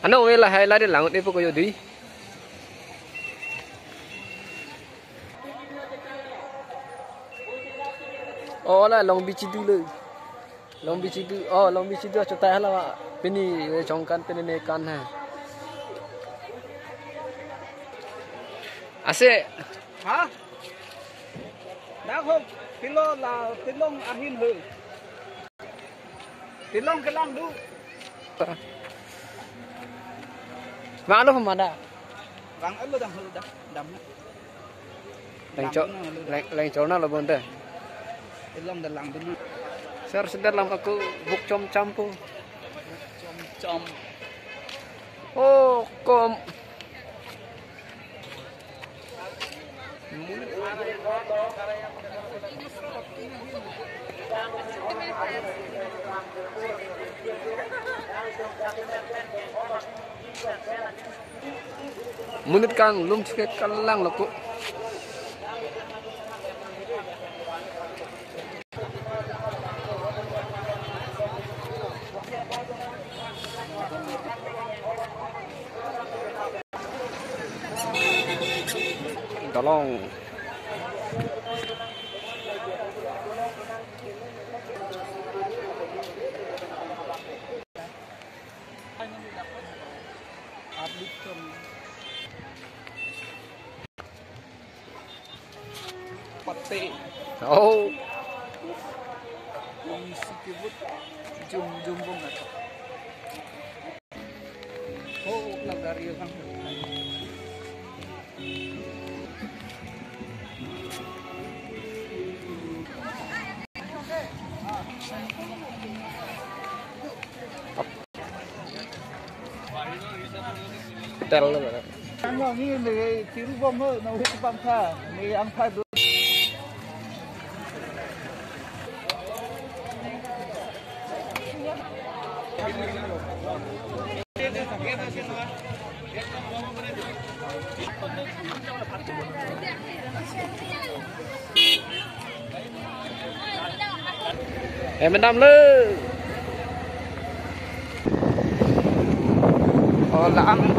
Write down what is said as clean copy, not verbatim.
Ano wala hayla din lang di po ko yodi. Oh là Long Beach tu le. Long Beach tu Long Beach tu cho tay là pini trong kan pini ne kan ha. Ase hả đã không tilo là tilong ahin hư tilong cái lăng đu vang đâu mà đã. vàng ấy lo đang hư đầm Lain chỗ nào là buồn thế. tilong dan lăng đu Sir sedar lang aku buk com campu. chom Oh kom. Munit kang lum sikit kalang lako. Tolong. pate Oh. sikibut jumbong atau lagario kan Hotel lah. Ang ini ni tiru bom ho na hit bam tha ni ang tha do Em bên đâm lư. là ăn